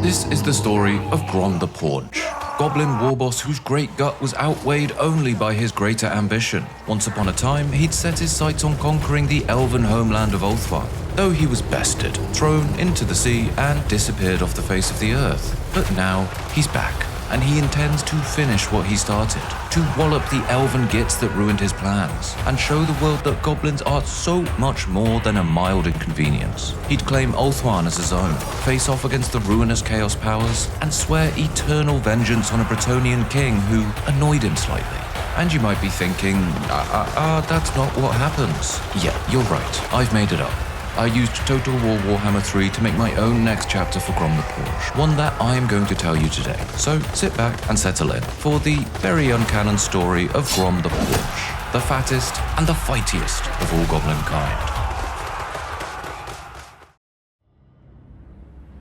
This is the story of Grom the Paunch, goblin warboss whose great gut was outweighed only by his greater ambition. Once upon a time, he'd set his sights on conquering the elven homeland of Ulthuan, though he was bested, thrown into the sea, and disappeared off the face of the earth. But now, he's back, and he intends to finish what he started, to wallop the elven gits that ruined his plans, and show the world that goblins are so much more than a mild inconvenience. He'd claim Ulthuan as his own, face off against the ruinous chaos powers, and swear eternal vengeance on a Bretonnian king who annoyed him slightly. And you might be thinking, that's not what happens. Yeah, you're right, I've made it up. I used Total War Warhammer 3 to make my own next chapter for Grom the Paunch, one that I am going to tell you today. So sit back and settle in for the very uncanon story of Grom the Paunch, the fattest and the fightiest of all goblin kind.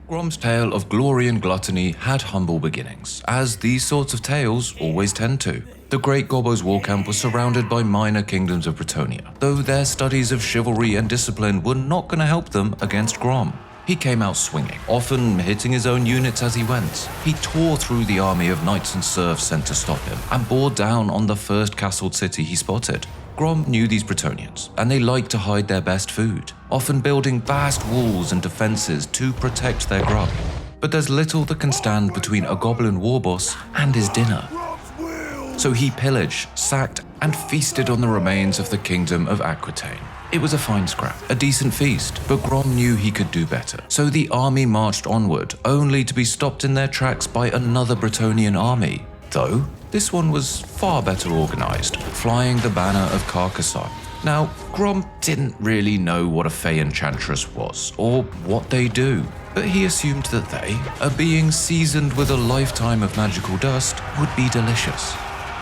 Grom's tale of glory and gluttony had humble beginnings, as these sorts of tales always tend to. The Great Gobbo's war camp was surrounded by minor kingdoms of Bretonnia, though their studies of chivalry and discipline were not going to help them against Grom. He came out swinging, often hitting his own units as he went. He tore through the army of knights and serfs sent to stop him, and bore down on the first castled city he spotted. Grom knew these Bretonnians, and they liked to hide their best food, often building vast walls and defenses to protect their grub. But there's little that can stand between a goblin warboss and his dinner. So he pillaged, sacked, and feasted on the remains of the kingdom of Aquitaine. It was a fine scrap, a decent feast, but Grom knew he could do better. So the army marched onward, only to be stopped in their tracks by another Bretonnian army. Though, this one was far better organized, flying the banner of Carcassonne. Now, Grom didn't really know what a Fey Enchantress was, or what they do, but he assumed that they, a being seasoned with a lifetime of magical dust, would be delicious.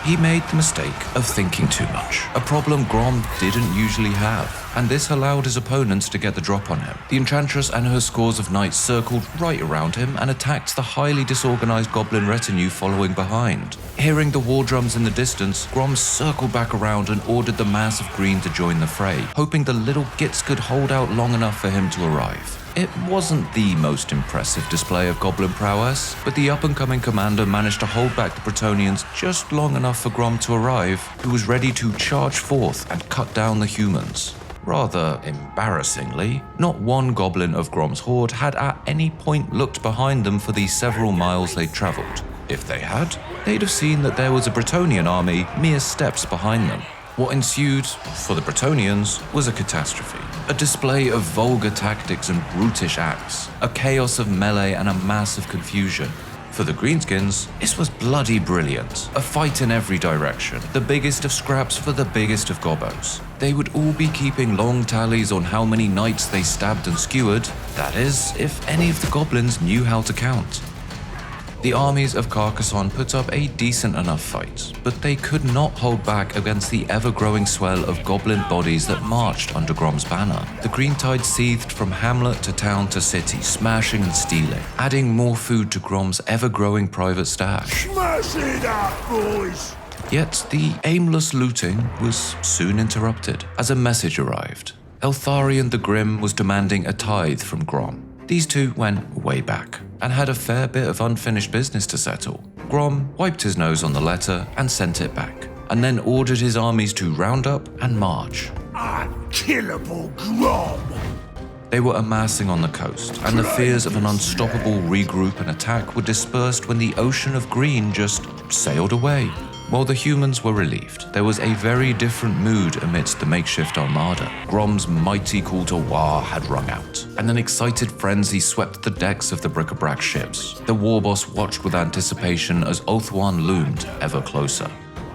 He made the mistake of thinking too much, a problem Grom didn't usually have, and this allowed his opponents to get the drop on him. The Enchantress and her scores of knights circled right around him and attacked the highly disorganized goblin retinue following behind. Hearing the war drums in the distance, Grom circled back around and ordered the mass of green to join the fray, hoping the little gits could hold out long enough for him to arrive. It wasn't the most impressive display of goblin prowess, but the up-and-coming commander managed to hold back the Bretonnians just long enough for Grom to arrive, who was ready to charge forth and cut down the humans. Rather embarrassingly, not one goblin of Grom's horde had at any point looked behind them for the several miles they'd travelled. If they had, they'd have seen that there was a Bretonnian army mere steps behind them. What ensued, for the Bretonnians, was a catastrophe. A display of vulgar tactics and brutish acts, a chaos of melee and a mass of confusion. For the Greenskins, this was bloody brilliant, a fight in every direction, the biggest of scraps for the biggest of gobbos. They would all be keeping long tallies on how many knights they stabbed and skewered, that is, if any of the goblins knew how to count. The armies of Carcassonne put up a decent enough fight, but they could not hold back against the ever-growing swell of goblin bodies that marched under Grom's banner. The green tide seethed from hamlet to town to city, smashing and stealing, adding more food to Grom's ever-growing private stash. Smash it up, boys! Yet the aimless looting was soon interrupted as a message arrived. Eltharion the Grim was demanding a tithe from Grom. These two went way back, and had a fair bit of unfinished business to settle. Grom wiped his nose on the letter and sent it back, and then ordered his armies to round up and march. Unkillable Grom! They were amassing on the coast, and the fears of an unstoppable regroup and attack were dispersed when the ocean of green just sailed away. While the humans were relieved, there was a very different mood amidst the makeshift armada. Grom's mighty call to Waaagh had rung out, and an excited frenzy swept the decks of the bric-a-brac ships. The warboss watched with anticipation as Ulthuan loomed ever closer.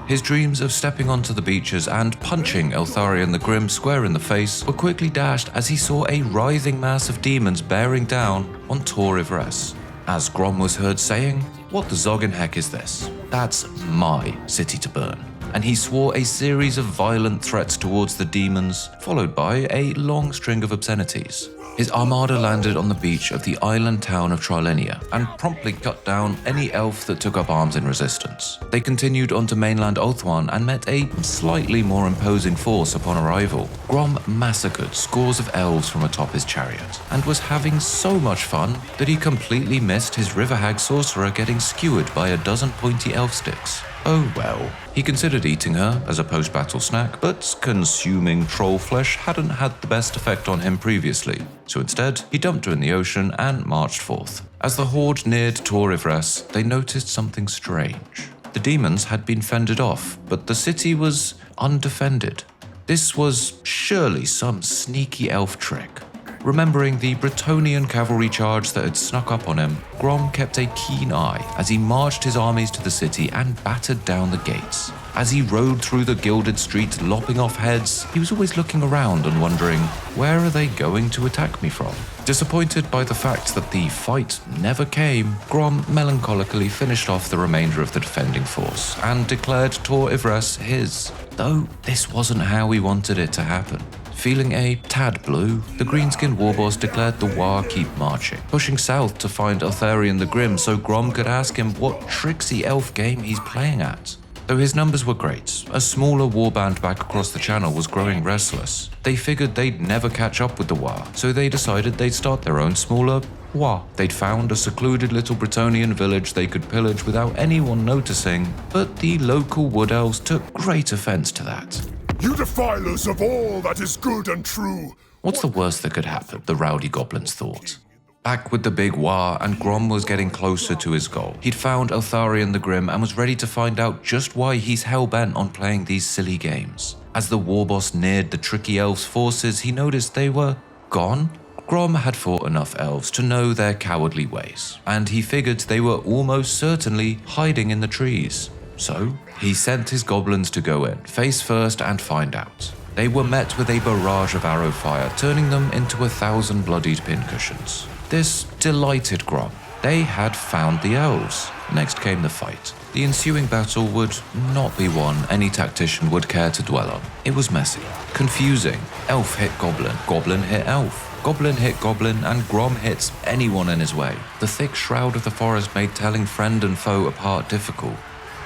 His dreams of stepping onto the beaches and punching Eltharion the Grim square in the face were quickly dashed as he saw a writhing mass of demons bearing down on Tor Ivres. As Grom was heard saying, "What the zoggin heck is this? That's my city to burn." And he swore a series of violent threats towards the demons, followed by a long string of obscenities. His armada landed on the beach of the island town of Trilinia and promptly cut down any elf that took up arms in resistance. They continued onto mainland Ulthuan and met a slightly more imposing force upon arrival. Grom massacred scores of elves from atop his chariot and was having so much fun that he completely missed his river hag sorcerer getting skewered by a dozen pointy elf sticks. Oh well. He considered eating her as a post-battle snack, but consuming troll flesh hadn't had the best effect on him previously, so instead he dumped her in the ocean and marched forth. As the horde neared Tor Ivres, they noticed something strange. The demons had been fended off, but the city was undefended. This was surely some sneaky elf trick. Remembering the Bretonian cavalry charge that had snuck up on him, Grom kept a keen eye as he marched his armies to the city and battered down the gates. As he rode through the gilded streets lopping off heads, he was always looking around and wondering, where are they going to attack me from? Disappointed by the fact that the fight never came, Grom melancholically finished off the remainder of the defending force and declared Tor Ivres his, though this wasn't how he wanted it to happen. Feeling a tad blue, the Greenskin warboss declared the Waaagh keep marching, pushing south to find Grom the Grim so Grom could ask him what tricksy elf game he's playing at. Though his numbers were great, a smaller warband back across the channel was growing restless. They figured they'd never catch up with the Waaagh, so they decided they'd start their own smaller Waaagh. They'd found a secluded little Bretonnian village they could pillage without anyone noticing, but the local wood elves took great offense to that. You defilers of all that is good and true! What's the worst that could happen, the rowdy goblins thought. Back with the big Waaagh, and Grom was getting closer to his goal. He'd found Grom the Grim and was ready to find out just why he's hell-bent on playing these silly games. As the warboss neared the tricky elves' forces, he noticed they were gone. Grom had fought enough elves to know their cowardly ways, and he figured they were almost certainly hiding in the trees. So, he sent his goblins to go in, face first, and find out. They were met with a barrage of arrow fire, turning them into 1,000 bloodied pincushions. This delighted Grom. They had found the elves. Next came the fight. The ensuing battle would not be one any tactician would care to dwell on. It was messy, confusing. Elf hit goblin, goblin hit elf. Goblin hit goblin, and Grom hits anyone in his way. The thick shroud of the forest made telling friend and foe apart difficult.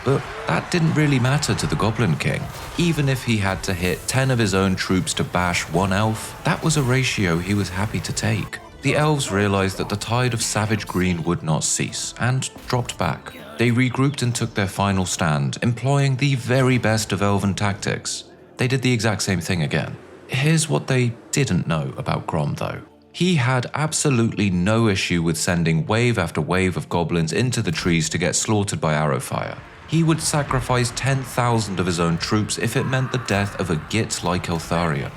But that didn't really matter to the Goblin King. Even if he had to hit 10 of his own troops to bash one elf, that was a ratio he was happy to take. The elves realized that the tide of savage green would not cease, and dropped back. They regrouped and took their final stand, employing the very best of elven tactics. They did the exact same thing again. Here's what they didn't know about Grom though. He had absolutely no issue with sending wave after wave of goblins into the trees to get slaughtered by arrow fire. He would sacrifice 10,000 of his own troops if it meant the death of a git like Ulthuan.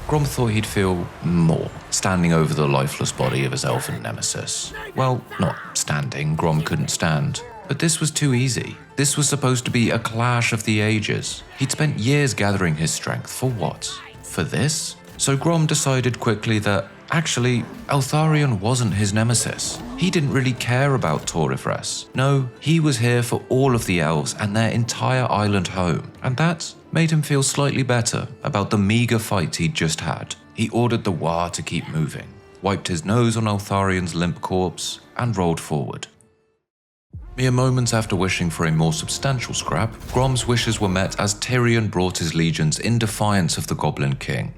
Grom thought he'd feel more standing over the lifeless body of his elfin nemesis. Well, not standing, Grom couldn't stand. But this was too easy. This was supposed to be a clash of the ages. He'd spent years gathering his strength for what? For this? So Grom decided quickly that actually, Ulthuan wasn't his nemesis. He didn't really care about Tor Ivres. No, he was here for all of the elves and their entire island home, and that made him feel slightly better about the meager fight he'd just had. He ordered the Waaagh to keep moving, wiped his nose on Ulthuan's limp corpse, and rolled forward. Mere moments after wishing for a more substantial scrap, Grom's wishes were met as Tyrion brought his legions in defiance of the Goblin King.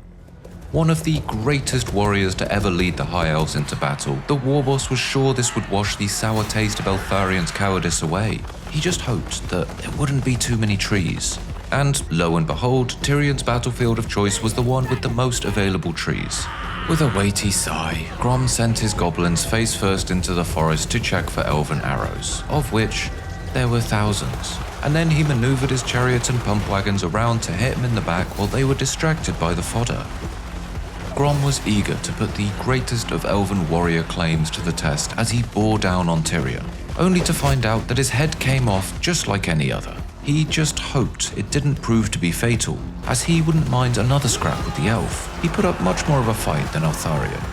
One of the greatest warriors to ever lead the High Elves into battle, the warboss was sure this would wash the sour taste of Ulthuan's cowardice away. He just hoped that there wouldn't be too many trees. And lo and behold, Tyrion's battlefield of choice was the one with the most available trees. With a weighty sigh, Grom sent his goblins face first into the forest to check for elven arrows, of which there were thousands. And then he maneuvered his chariots and pump wagons around to hit them in the back while they were distracted by the fodder. Grom was eager to put the greatest of elven warrior claims to the test as he bore down on Tyrion, only to find out that his head came off just like any other. He just hoped it didn't prove to be fatal, as he wouldn't mind another scrap with the elf. He put up much more of a fight than Ulthuan.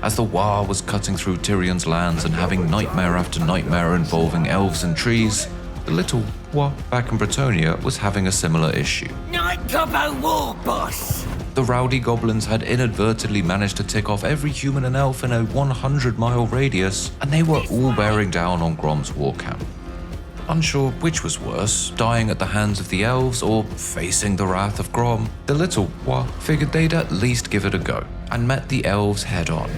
As the Waaagh was cutting through Tyrion's lands and having nightmare after nightmare involving elves and trees, the little Waaagh back in Bretonnia was having a similar issue. Night Gobbo War Boss! The rowdy goblins had inadvertently managed to tick off every human and elf in a 100-mile radius, and they were all bearing down on Grom's war camp. Unsure which was worse, dying at the hands of the elves or facing the wrath of Grom, the little Waaagh figured they'd at least give it a go, and met the elves head-on.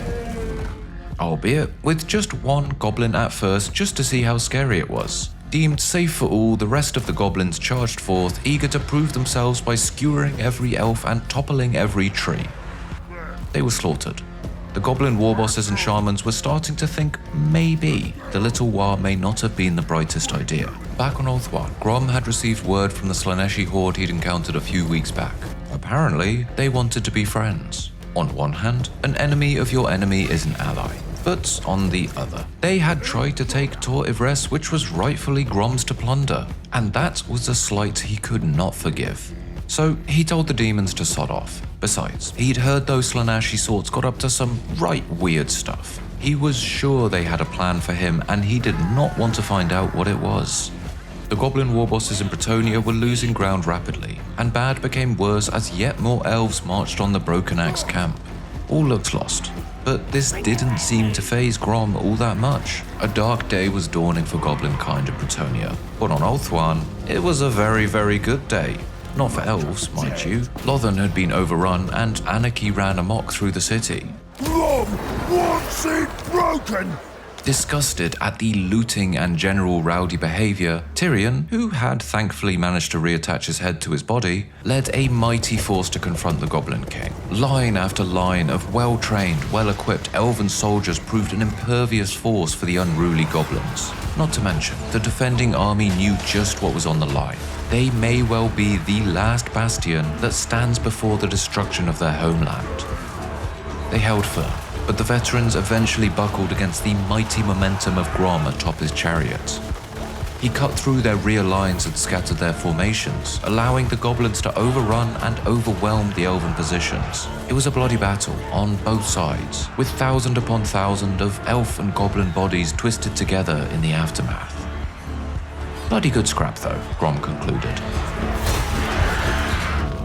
Albeit with just one goblin at first, just to see how scary it was. Deemed safe for all, the rest of the goblins charged forth, eager to prove themselves by skewering every elf and toppling every tree. They were slaughtered. The goblin warbosses and shamans were starting to think maybe the little Waaagh may not have been the brightest idea. Back on Ulthuan, Grom had received word from the Slaaneshi horde he'd encountered a few weeks back. Apparently, they wanted to be friends. On one hand, an enemy of your enemy is an ally. But on the other, they had tried to take Tor Ivres, which was rightfully Grom's to plunder, and that was a slight he could not forgive. So he told the demons to sod off. Besides, he'd heard those Slaaneshi sorts got up to some right weird stuff. He was sure they had a plan for him, and he did not want to find out what it was. The goblin warbosses in Bretonnia were losing ground rapidly, and bad became worse as yet more elves marched on the Broken Axe camp. All looked lost. But this didn't seem to faze Grom all that much. A dark day was dawning for goblin kind in Bretonnia, but on Ulthuan, it was a very, very good day. Not for elves, mind you. Lothan had been overrun and anarchy ran amok through the city. Grom wants it broken! Disgusted at the looting and general rowdy behavior, Tyrion, who had thankfully managed to reattach his head to his body, led a mighty force to confront the Goblin King. Line after line of well-trained, well-equipped elven soldiers proved an impervious force for the unruly goblins. Not to mention, the defending army knew just what was on the line. They may well be the last bastion that stands before the destruction of their homeland. They held firm, but the veterans eventually buckled against the mighty momentum of Grom atop his chariot. He cut through their rear lines and scattered their formations, allowing the goblins to overrun and overwhelm the elven positions. It was a bloody battle on both sides, with thousand upon thousand of elf and goblin bodies twisted together in the aftermath. Bloody good scrap though, Grom concluded.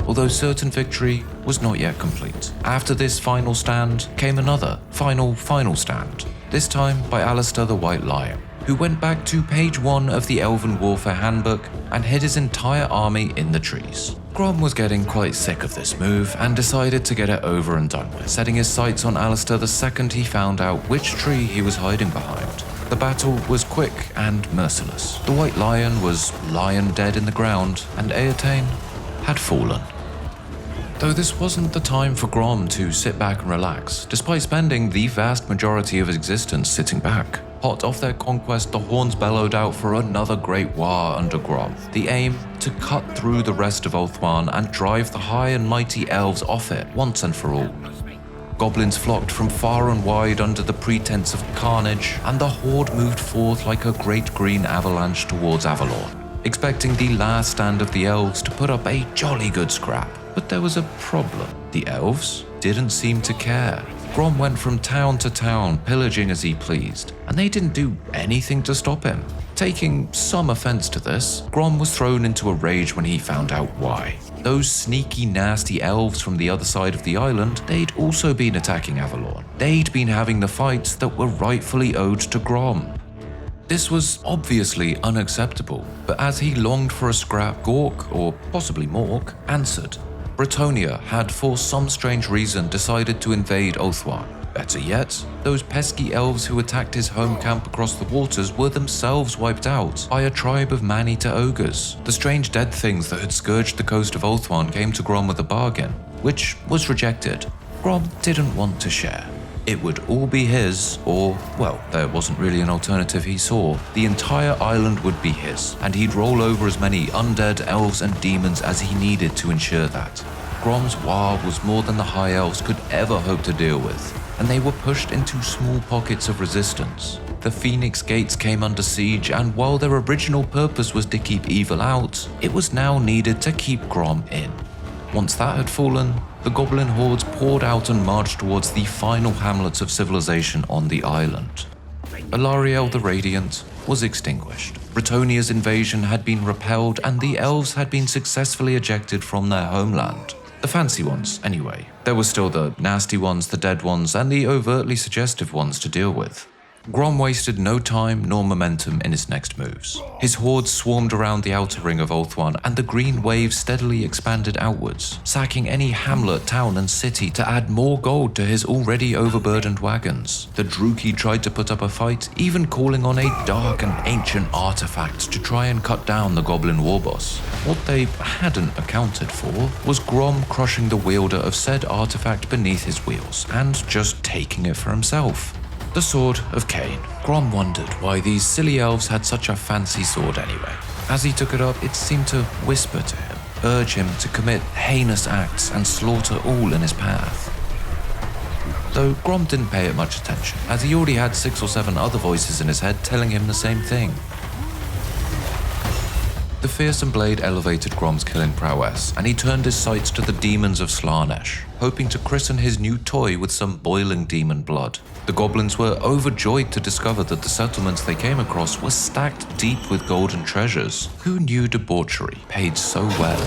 Although certain victory was not yet complete. After this final stand came another, final stand, this time by Alistair the White Lion, who went back to page 1 of the Elven Warfare Handbook and hid his entire army in the trees. Grom was getting quite sick of this move and decided to get it over and done with, setting his sights on Alistair the second he found out which tree he was hiding behind. The battle was quick and merciless. The White Lion was lying dead in the ground, and Eotaine had fallen. Though this wasn't the time for Grom to sit back and relax, despite spending the vast majority of his existence sitting back. Hot off their conquest, the horns bellowed out for another great war under Grom, the aim to cut through the rest of Ulthuan and drive the high and mighty elves off it once and for all. Goblins flocked from far and wide under the pretense of carnage, and the horde moved forth like a great green avalanche towards Avalon, expecting the last stand of the elves to put up a jolly good scrap. But there was a problem. The elves didn't seem to care. Grom went from town to town, pillaging as he pleased, and they didn't do anything to stop him. Taking some offense to this, Grom was thrown into a rage when he found out why. Those sneaky, nasty elves from the other side of the island, they'd also been attacking Avalon. They'd been having the fights that were rightfully owed to Grom. This was obviously unacceptable, but as he longed for a scrap, Gork, or possibly Mork, answered. Bretonnia had for some strange reason decided to invade Ulthuan. Better yet, those pesky elves who attacked his home camp across the waters were themselves wiped out by a tribe of man-eater ogres. The strange dead things that had scourged the coast of Ulthuan came to Grom with a bargain, which was rejected. Grom didn't want to share. It would all be his, or, well, there wasn't really an alternative he saw. The entire island would be his, and he'd roll over as many undead elves and demons as he needed to ensure that. Grom's Waaagh was more than the High Elves could ever hope to deal with, and they were pushed into small pockets of resistance. The Phoenix Gates came under siege, and while their original purpose was to keep evil out, it was now needed to keep Grom in. Once that had fallen, the goblin hordes poured out and marched towards the final hamlets of civilization on the island. Alariel the Radiant was extinguished. Bretonnia's invasion had been repelled, and the elves had been successfully ejected from their homeland. The fancy ones, anyway. There were still the nasty ones, the dead ones, and the overtly suggestive ones to deal with. Grom wasted no time nor momentum in his next moves. His hordes swarmed around the outer ring of Ulthuan, and the green wave steadily expanded outwards, sacking any hamlet, town, and city to add more gold to his already overburdened wagons. The Druki tried to put up a fight, even calling on a dark and ancient artifact to try and cut down the Goblin warboss. What they hadn't accounted for was Grom crushing the wielder of said artifact beneath his wheels, and just taking it for himself. The Sword of Cain. Grom wondered why these silly elves had such a fancy sword anyway. As he took it up, it seemed to whisper to him, urge him to commit heinous acts and slaughter all in his path. Though Grom didn't pay it much attention, as he already had 6 or 7 other voices in his head telling him the same thing. The fearsome blade elevated Grom's killing prowess, and he turned his sights to the demons of Slaanesh, hoping to christen his new toy with some boiling demon blood. The goblins were overjoyed to discover that the settlements they came across were stacked deep with golden treasures. Who knew debauchery paid so well?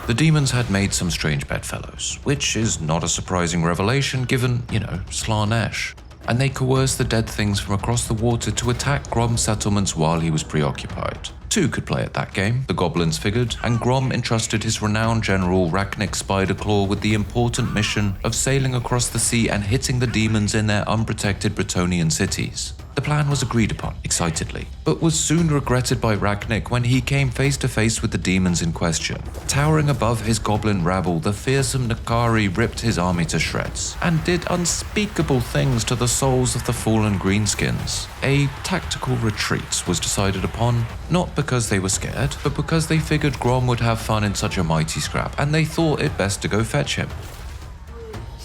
The demons had made some strange bedfellows, which is not a surprising revelation given, Slaanesh. And they coerced the dead things from across the water to attack Grom's settlements while he was preoccupied. 2 could play at that game, the goblins figured, and Grom entrusted his renowned general Rachnik Spiderclaw with the important mission of sailing across the sea and hitting the demons in their unprotected Bretonnian cities. The plan was agreed upon, excitedly, but was soon regretted by Rachnik when he came face to face with the demons in question. Towering above his goblin rabble, the fearsome Nakari ripped his army to shreds, and did unspeakable things to the souls of the fallen Greenskins. A tactical retreat was decided upon, not because they were scared, but because they figured Grom would have fun in such a mighty scrap, and they thought it best to go fetch him.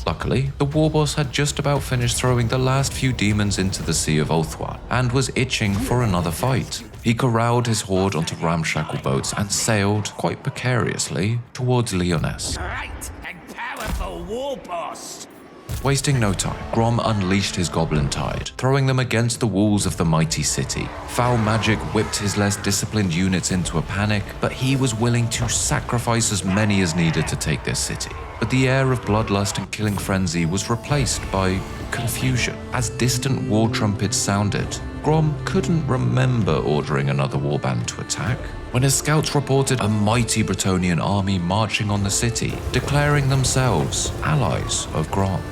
Luckily, the warboss had just about finished throwing the last few demons into the Sea of Ulthuan, and was itching for another fight. He corralled his horde onto ramshackle boats and sailed, quite precariously, towards Lyonesse. Great and powerful warboss! Wasting no time, Grom unleashed his goblin tide, throwing them against the walls of the mighty city. Foul magic whipped his less disciplined units into a panic, but he was willing to sacrifice as many as needed to take this city. But the air of bloodlust and killing frenzy was replaced by confusion. As distant war trumpets sounded, Grom couldn't remember ordering another warband to attack, when his scouts reported a mighty Bretonnian army marching on the city, declaring themselves allies of Grom.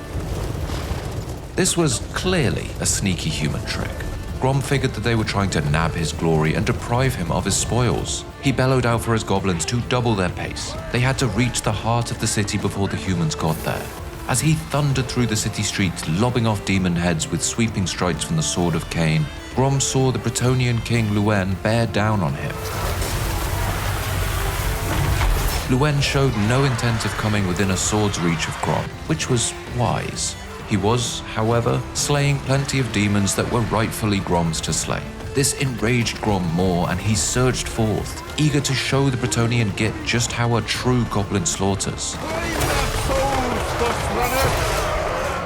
This was clearly a sneaky human trick. Grom figured that they were trying to nab his glory and deprive him of his spoils. He bellowed out for his goblins to double their pace. They had to reach the heart of the city before the humans got there. As he thundered through the city streets, lobbing off demon heads with sweeping strikes from the Sword of Cain, Grom saw the Bretonnian king Ulthuan bear down on him. Ulthuan showed no intent of coming within a sword's reach of Grom, which was wise. He was, however, slaying plenty of demons that were rightfully Grom's to slay. This enraged Grom more, and he surged forth, eager to show the Bretonnian Git just how a true goblin slaughters.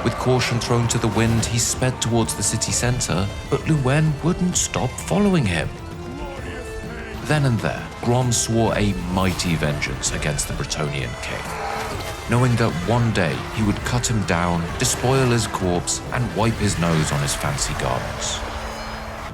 With caution thrown to the wind, he sped towards the city centre, but Ulthuan wouldn't stop following him. Then and there, Grom swore a mighty vengeance against the Bretonnian king, knowing that one day he would cut him down, despoil his corpse, and wipe his nose on his fancy garments.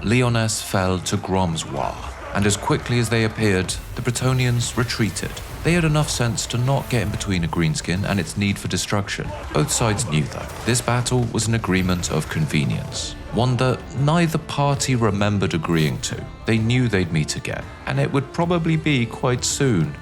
Lyonesse fell to Grom's Waaagh, and as quickly as they appeared, the Bretonnians retreated. They had enough sense to not get in between a greenskin and its need for destruction. Both sides knew, though, this battle was an agreement of convenience, one that neither party remembered agreeing to. They knew they'd meet again, and it would probably be quite soon.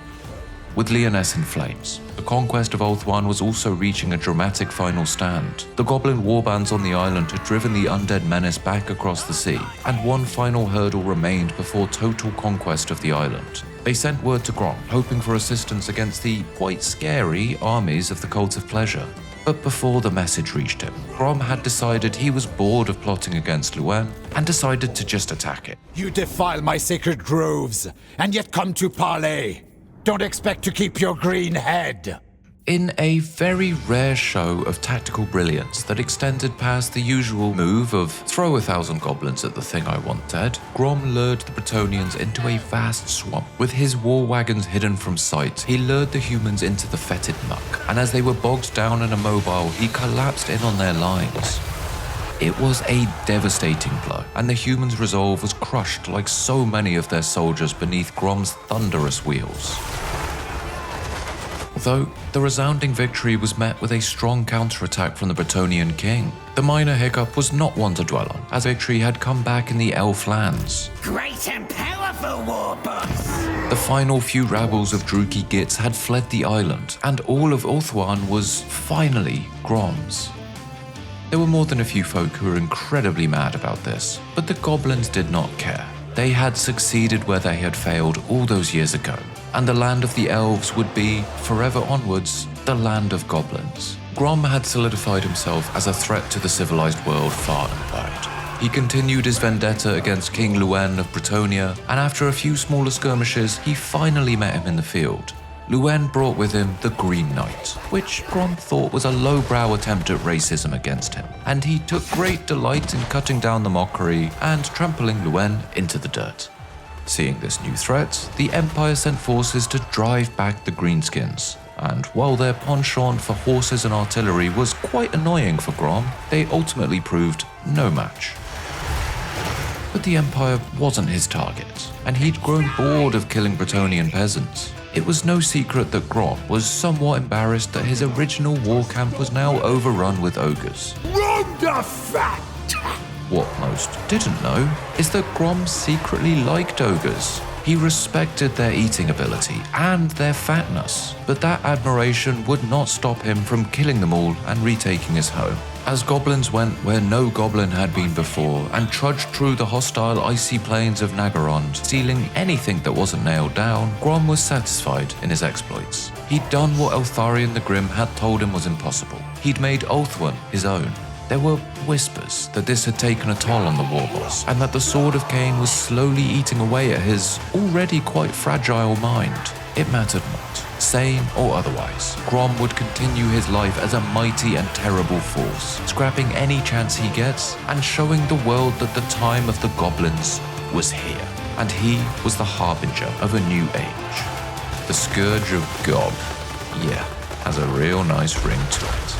With Lyonesse in flames, the conquest of Ulthuan was also reaching a dramatic final stand. The goblin warbands on the island had driven the undead menace back across the sea, and one final hurdle remained before total conquest of the island. They sent word to Grom, hoping for assistance against the quite scary armies of the Cult of Pleasure. But before the message reached him, Grom had decided he was bored of plotting against Ulthuan and decided to just attack it. You defile my sacred groves, and yet come to parley. Don't expect to keep your green head. In a very rare show of tactical brilliance that extended past the usual move of throw 1,000 goblins at the thing I want dead, Grom lured the Bretonnians into a vast swamp. With his war wagons hidden from sight, he lured the humans into the fetid muck, and as they were bogged down and immobile, he collapsed in on their lines. It was a devastating blow, and the humans' resolve was crushed like so many of their soldiers beneath Grom's thunderous wheels. Though the resounding victory was met with a strong counterattack from the Bretonnian king, the minor hiccup was not one to dwell on, as victory had come back in the elf lands. Great and powerful war boss! The final few rabbles of Druki Gits had fled the island, and all of Ulthuan was finally Grom's. There were more than a few folk who were incredibly mad about this, but the goblins did not care. They had succeeded where they had failed all those years ago, and the land of the elves would be, forever onwards, the land of goblins. Grom had solidified himself as a threat to the civilized world far and wide. He continued his vendetta against King Ulthuan of Bretonnia, and after a few smaller skirmishes, he finally met him in the field. Ulthuan brought with him the Green Knight, which Grom thought was a lowbrow attempt at racism against him, and he took great delight in cutting down the mockery and trampling Ulthuan into the dirt. Seeing this new threat, the Empire sent forces to drive back the Greenskins, and while their penchant for horses and artillery was quite annoying for Grom, they ultimately proved no match. But the Empire wasn't his target, and he'd grown bored of killing Bretonnian peasants. It was no secret that Grom was somewhat embarrassed that his original war camp was now overrun with ogres. Grom the Fat! What most didn't know is that Grom secretly liked ogres. He respected their eating ability and their fatness, but that admiration would not stop him from killing them all and retaking his home. As goblins went where no goblin had been before and trudged through the hostile icy plains of Naggarond, stealing anything that wasn't nailed down, Grom was satisfied in his exploits. He'd done what Grom the Grim had told him was impossible. He'd made Ulthuan his own. There were whispers that this had taken a toll on the war boss, and that the Sword of Cain was slowly eating away at his already quite fragile mind. It mattered not, sane or otherwise. Grom would continue his life as a mighty and terrible force, scrapping any chance he gets, and showing the world that the time of the goblins was here, and he was the harbinger of a new age. The Scourge of Gob, yeah, has a real nice ring to it.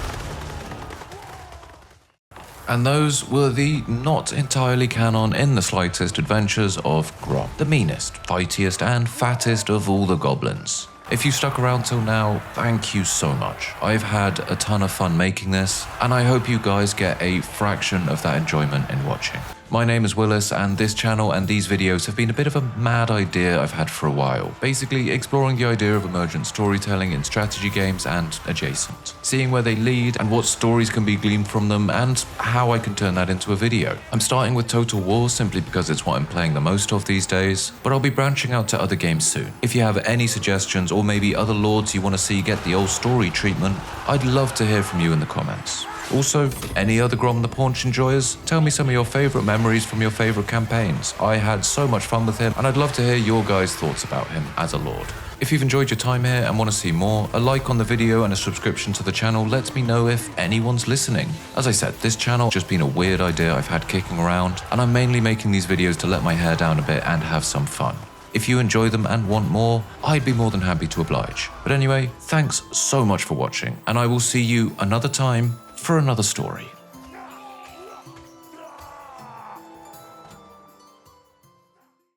And those were the not entirely canon in the slightest adventures of Grom, the meanest, fightiest, and fattest of all the goblins. If you stuck around till now, thank you so much. I've had a ton of fun making this, and I hope you guys get a fraction of that enjoyment in watching. My name is Willis, and this channel and these videos have been a bit of a mad idea I've had for a while. Basically, exploring the idea of emergent storytelling in strategy games and adjacent. Seeing where they lead and what stories can be gleaned from them and how I can turn that into a video. I'm starting with Total War simply because it's what I'm playing the most of these days, but I'll be branching out to other games soon. If you have any suggestions or maybe other lords you want to see get the old story treatment, I'd love to hear from you in the comments. Also, any other Grom the Paunch enjoyers? Tell me some of your favourite memories from your favourite campaigns. I had so much fun with him, and I'd love to hear your guys' thoughts about him as a lord. If you've enjoyed your time here and want to see more, a like on the video and a subscription to the channel lets me know if anyone's listening. As I said, this channel's just been a weird idea I've had kicking around, and I'm mainly making these videos to let my hair down a bit and have some fun. If you enjoy them and want more, I'd be more than happy to oblige. But anyway, thanks so much for watching, and I will see you another time for another story.